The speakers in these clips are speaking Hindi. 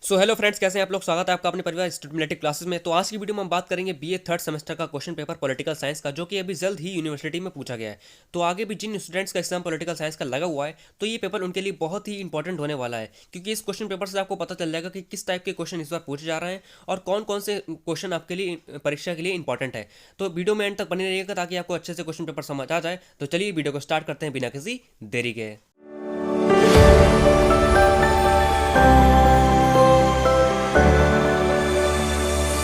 सो हेलो फ्रेंड्स, कैसे हैं आप लोग। स्वागत है आपका अपने परिवार स्टूडेंट क्लासेस में। तो आज की वीडियो में हम बात करेंगे बीए थर्ड सेमेस्टर का क्वेश्चन पेपर पॉलिटिकल साइंस का, जो कि अभी जल्द ही यूनिवर्सिटी में पूछा गया है। तो आगे भी जिन स्टूडेंट्स का एग्जाम पॉलिटिकल साइंस का लगा हुआ है, तो ये पेपर उनके लिए बहुत ही इंपॉर्टेंट होने वाला है, क्योंकि इस क्वेश्चन पेपर से आपको पता चल जाएगा कि किस टाइप के क्वेश्चन इस बार पूछे जा रहे हैं और कौन कौन से क्वेश्चन आपके लिए परीक्षा के लिए इंपॉर्टेंट है। तो वीडियो में एंड तक बने रहिएगा ताकि आपको अच्छे से क्वेश्चन पेपर समझ आ जाए। तो चलिए वीडियो को स्टार्ट करते हैं बिना किसी देरी के।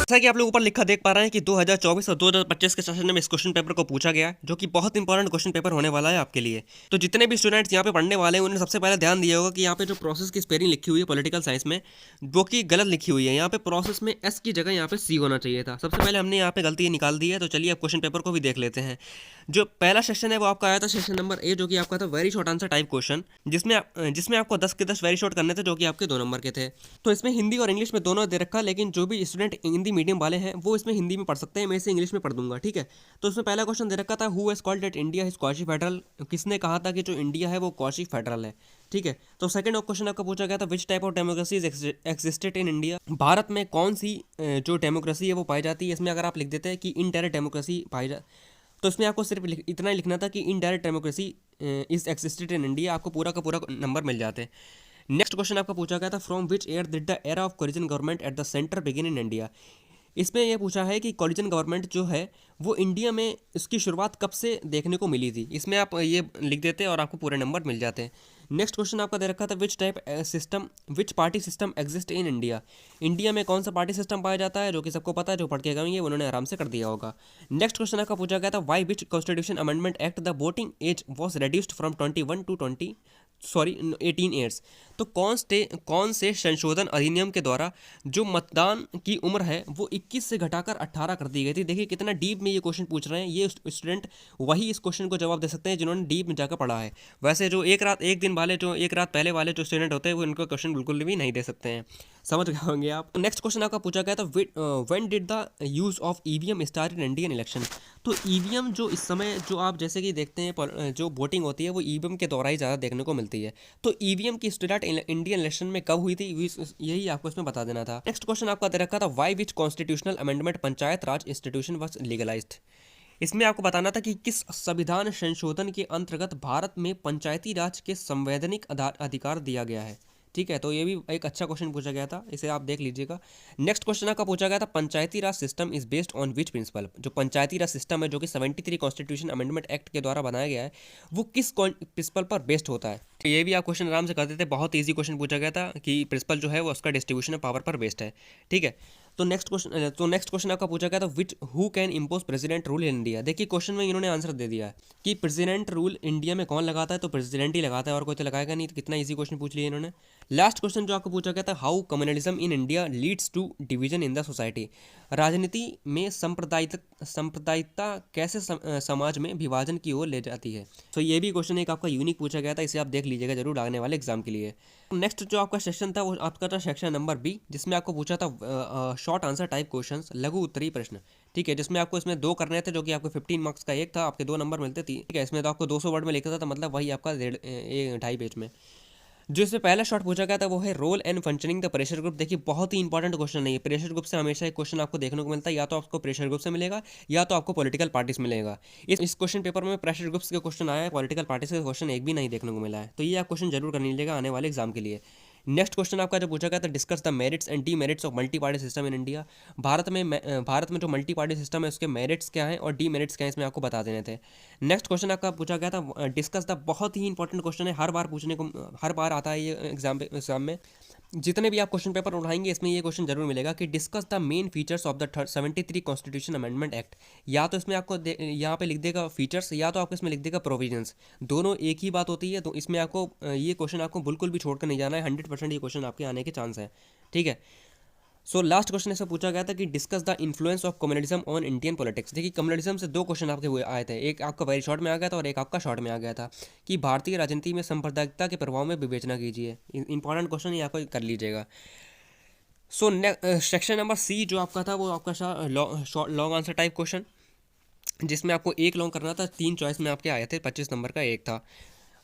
जैसा कि आप लोग ऊपर लिखा देख पा रहे हैं कि 2024 और 2025 के सेशन में इस क्वेश्चन पेपर को पूछा गया है, जो कि बहुत इंपॉर्टेंट क्वेश्चन पेपर होने वाला है आपके लिए। तो जितने भी स्टूडेंट्स यहाँ पे पढ़ने वाले हैं, उन्होंने सबसे पहले ध्यान दिया होगा कि यहाँ पे जो प्रोसेस की स्पेलिंग लिखी हुई है पॉलिटिकल साइंस में, वो कि गलत लिखी हुई है। यहाँ पे प्रोसेस में एस की जगह यहाँ पे सी होना चाहिए था। सबसे पहले हमने यहाँ पे गलती निकाल दी है। तो चलिए अब क्वेश्चन पेपर को भी देख लेते हैं। जो पहला सेशन है वो आपका आया था सेशन नंबर ए, जो कि आपका था very short answer type question, जिसमें आपको 10 के 10 वेरी शॉर्ट करने थे, जो कि आपके 2 नंबर के थे। तो इसमें हिंदी और इंग्लिश में दोनों दे रखा, लेकिन जो भी स्टूडेंट हिंदी मीडियम वाले हैं वो इसमें हिंदी में पढ़ सकते हैं, मैं इसे इंग्लिश में पढ़ दूंगा, ठीक है। तो इसमें पहला क्वेश्चन दे रखा था, who has called that India is quasi federal. किसने कहा था कि जो इंडिया है वो क्वासी फेडरल है, ठीक है। तो सेकंड क्वेश्चन आपका पूछा गया था, which type of democracy is existed in India. Bharat में कौन सी जो डेमोक्रेसी है वो पाई जाती है। इसमें अगर आप लिख देते हैं कि इनडायरेक्ट डेमोक्रेसी पाई जा, तो इसमें आपको सिर्फ इतना ही लिखना था कि indirect democracy is existed in India, आपको पूरा का पूरा नंबर मिल जाते हैं। नेक्स्ट क्वेश्चन आपका पूछा गया था, from which year did the era of collision government at the centre begin in India. इसमें यह पूछा है कि कोलिजन गवर्नमेंट जो है वो इंडिया में इसकी शुरुआत कब से देखने को मिली थी। इसमें आप ये लिख देते हैं और आपको पूरे नंबर मिल जाते हैं। नेक्स्ट क्वेश्चन आपका दे रखा था, विच party system exist in India. India में कौन सा पार्टी सिस्टम पाया जाता है, जो कि सबको पता है, जो पढ़ के गए उन्होंने आराम से कर दिया होगा। नेक्स्ट क्वेश्चन आपका पूछा गया था, by which constitution amendment act the voting age was reduced from 21 to 18 years. तो कौन से संशोधन अधिनियम के द्वारा जो मतदान की उम्र है वो 21 से घटाकर 18 कर दी गई थी। देखिए कितना डीप में ये क्वेश्चन पूछ रहे हैं। ये स्टूडेंट वही इस क्वेश्चन को जवाब दे सकते हैं जिन्होंने डीप में जाकर पढ़ा है। वैसे जो एक रात पहले वाले जो स्टूडेंट होते हैं वो इनको क्वेश्चन बिल्कुल भी नहीं दे सकते हैं। समझ गए होंगे आप। नेक्स्ट क्वेश्चन आपका पूछा गया था, when did the use of EVM start in Indian election. तो ईवीएम जो इस समय जो आप जैसे कि देखते हैं जो वोटिंग होती है वो ईवीएम के द्वारा ही ज़्यादा देखने को मिलती है। तो ईवीएम की स्टार्ट इंडियन इलेक्शन में कब हुई थी, यही आपको इसमें बता देना था। नेक्स्ट क्वेश्चन आपका दे रखा था, by which constitutional amendment panchayat raj institution was legalised. इसमें आपको बताना था कि किस संविधान संशोधन के अंतर्गत भारत में पंचायती राज के संवैधानिक अधिकार दिया गया है, ठीक है। तो ये भी एक अच्छा क्वेश्चन पूछा गया था, इसे आप देख लीजिएगा। नेक्स्ट क्वेश्चन आपका पूछा गया था, Panchayati Raj system is based on which principle. जो पंचायती राज सिस्टम है जो कि 73 कॉन्स्टिट्यूशन अमेंडमेंट एक्ट के द्वारा बनाया गया है, वो किस प्रिंसिपल पर बेस्ड होता है। तो ये भी आप क्वेश्चन आराम से करते थे। बहुत ईजी क्वेश्चन पूछा गया था कि प्रिंसिपल जो है वो उसका डिस्ट्रीब्यूशन ऑफ पावर पर बेस्ड है, ठीक है। तो नेक्स्ट क्वेश्चन आपका पूछा गया था, which who can impose president rule in India. देखिए क्वेश्चन में इन्होंने आंसर दे दिया है कि प्रेसिडेंट रूल इंडिया में कौन लगाता है, तो प्रेसिडेंट ही लगाता है और कोई तो लगाएगा नहीं। तो कितना इजी क्वेश्चन पूछ लिया इन्होंने। लास्ट क्वेश्चन जो आपको पूछा गया था, how communalism in India leads to division in the society. राजनीति में सांप्रदायिकता कैसे समाज में विभाजन की ओर ले जाती है। तो ये भी क्वेश्चन एक आपका यूनिक पूछा गया था, इसे आप देख लीजिएगा जरूर आने वाले एग्जाम के लिए। नेक्स्ट जो आपका सेक्शन था वो आपका था सेक्शन नंबर बी, जिसमें आपको पूछा था शॉर्ट आंसर टाइप क्वेश्चंस, लघु उत्तरीय प्रश्न, ठीक है। जिसमें आपको इसमें 2 करने थे, जो कि आपको 15 मार्क्स का एक था, आपके 2 नंबर मिलते थे, ठीक है। इसमें तो आपको 200 वर्ड में लिखा था, तो मतलब वही आपका 2.5 पेज में। जो इसमें पहला शॉर्ट पूछा गया था वो है role and functioning the pressure group. देखिए बहुत ही इंपॉर्टेंट क्वेश्चन है ये। प्रेशर ग्रुप से हमेशा एक क्वेश्चन आपको देखने को मिलता है, या तो आपको प्रेशर ग्रुप से मिलेगा या तो आपको पॉलिटिकल पार्टी से मिलेगा। इस क्वेश्चन पेपर में प्रेशर ग्रुप्स के क्वेश्चन आया है, पॉलिटिकल पार्टी से क्वेश्चन एक भी नहीं देखने को मिला है। तो ये आप क्वेश्चन जरूर कर लीजिएगा आने वाले एग्जाम के लिए। नेक्स्ट क्वेश्चन आपका जो पूछा गया था, discuss the merits and demerits of multi party system in India. Bharat में जो मल्टी पार्टी सिस्टम है उसके मेरिट्स क्या हैं और डीमेरिट्स क्या हैं, इसमें आपको बता देने थे। नेक्स्ट क्वेश्चन आपका पूछा गया था, डिस्कस द, बहुत ही इंपॉर्टेंट क्वेश्चन है, हर बार आता है ये एग्जाम में। जितने भी आप क्वेश्चन पेपर उठाएंगे इसमें ये क्वेश्चन जरूर मिलेगा कि discuss the main features of the 73 constitution amendment act. या तो इसमें आपको यहाँ पे लिख देगा फीचर्स, या तो आपको इसमें लिख देगा प्रोविजंस। दोनों एक ही बात होती है। तो इसमें आपको ये क्वेश्चन आपको बिल्कुल भी छोड़कर नहीं जाना है। 100% ये क्वेश्चन आपके आने के चांस है, ठीक है। सो लास्ट क्वेश्चन ऐसा पूछा गया था कि discuss the influence of communalism on Indian politics. देखिए कम्युनलिज्म से 2 क्वेश्चन आपके हुए आए थे, एक आपका वेरी शॉर्ट में आ गया था और एक आपका शॉर्ट में आ गया था कि भारतीय राजनीति में सांप्रदायिकता के प्रभाव में विवेचना कीजिए। इंपॉर्टेंट क्वेश्चन ये आपको कर लीजिएगा। सो सेक्शन नंबर सी जो आपका था वो आपका लॉन्ग आंसर टाइप क्वेश्चन, जिसमें आपको एक लॉन्ग करना था। 3 चॉइस में आपके आए थे, 25 नंबर का एक था।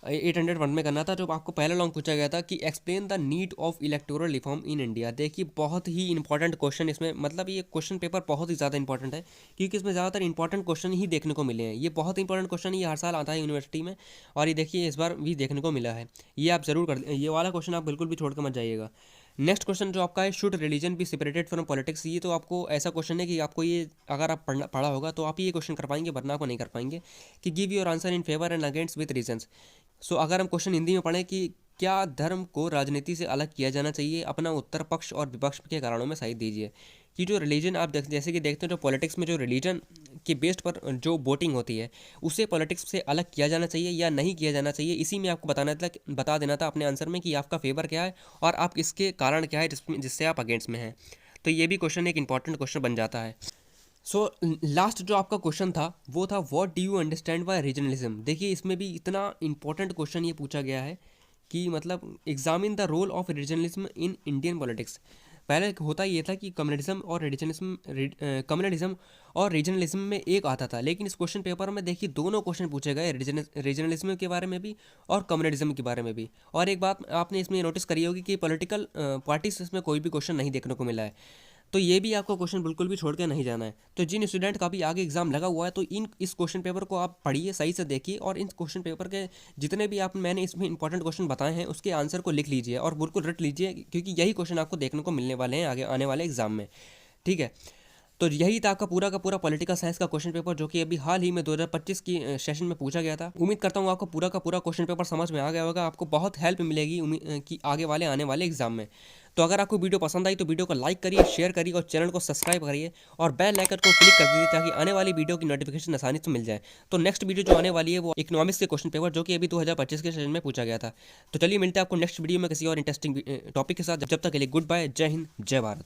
801 में करना था, जो आपको पहला लॉन्ग पूछा गया था कि explain the need of electoral reform in India. देखिए बहुत ही इंपॉर्टेंट क्वेश्चन इसमें, मतलब ये क्वेश्चन पेपर बहुत ही ज़्यादा इंपॉर्टेंट है, क्योंकि इसमें ज़्यादातर इंपॉर्टेंट क्वेश्चन ही देखने को मिले हैं। ये बहुत इंपॉर्टेंट क्वेश्चन, ये हर साल आता है यूनिवर्सिटी में, और ये देखिए इस बार भी देखने को मिला है। ये आप ज़रूर कर, ये वाला क्वेश्चन आप बिल्कुल भी छोड़ कर मत जाइएगा। नेक्स्ट क्वेश्चन जो आपका है, should religion be separated from politics. ये तो आपको ऐसा क्वेश्चन है कि आपको ये अगर आप पढ़ा होगा तो आप ये क्वेश्चन कर पाएंगे, वरना को नहीं कर पाएंगे। कि give your answer in favour and against with reasons. So अगर हम क्वेश्चन हिंदी में पढ़ें कि क्या धर्म को राजनीति से अलग किया जाना चाहिए, अपना उत्तर पक्ष और विपक्ष के कारणों में सही दीजिए। कि जो रिलीजन आप जैसे कि देखते हैं, जो पॉलिटिक्स में जो रिलीजन के बेस्ड पर जो वोटिंग होती है, उसे पॉलिटिक्स से अलग किया जाना चाहिए या नहीं किया जाना चाहिए। इसी में आपको बता देना था अपने आंसर में कि आपका फेवर क्या है और आप इसके कारण क्या है जिससे आप अगेंस्ट में हैं। तो ये भी क्वेश्चन एक इंपॉर्टेंट क्वेश्चन बन जाता है। सो लास्ट जो आपका क्वेश्चन था वो था what do you understand by regionalism. देखिए इसमें भी इतना इंपॉर्टेंट क्वेश्चन ये पूछा गया है कि मतलब examine the role of regionalism in Indian politics. पहले होता ये था कि कम्युनलिज्म और रीजनलिज्म में एक आता था, लेकिन इस क्वेश्चन पेपर में देखिए दोनों क्वेश्चन पूछे गए, रीजनलिज्म के बारे में भी और कम्युनलिज्म के बारे में भी। और एक बात आपने इसमें नोटिस करी होगी कि पॉलिटिकल पार्टीज इसमें कोई भी क्वेश्चन नहीं देखने को मिला है। तो ये भी आपको क्वेश्चन बिल्कुल भी छोड़ के नहीं जाना है। तो जिन स्टूडेंट का भी आगे एग्जाम लगा हुआ है, तो इस क्वेश्चन पेपर को आप पढ़िए, सही से देखिए, और इन क्वेश्चन पेपर के जितने भी मैंने इसमें इंपॉर्टेंट क्वेश्चन बताए हैं उसके आंसर को लिख लीजिए और बिल्कुल रट लीजिए, क्योंकि यही क्वेश्चन आपको देखने को मिलने वाले हैं आगे आने वाले एग्जाम में। ठीक है, तो यही था आपका पूरा का पूरा पॉलिटिकल साइंस का क्वेश्चन पेपर, जो कि अभी हाल ही में 2025 की सेशन में पूछा गया था। उम्मीद करता हूँ आपको पूरा का पूरा क्वेश्चन पेपर समझ में आ गया होगा, आपको बहुत हेल्प मिलेगी कि आगे वाले आने वाले एग्जाम में। तो अगर आपको वीडियो पसंद आई तो वीडियो को लाइक करिए, शेयर करिए और चैनल को सब्सक्राइब करिए और बेल आइकन को क्लिक कर दीजिए, ताकि आने वाली वीडियो की नोटिफिकेशन आसानी से मिल जाए। तो नेक्स्ट वीडियो जो आने वाली है वो इकोनॉमिक्स के क्वेश्चन पेपर, जो कि अभी 2025 के सेशन में पूछा गया था। तो चलिए मिलते हैं आपको नेक्स्ट वीडियो में किसी और इंटरेस्टिंग टॉपिक के साथ। जब तक के लिए गुड बाय, जय हिंद, जय भारत।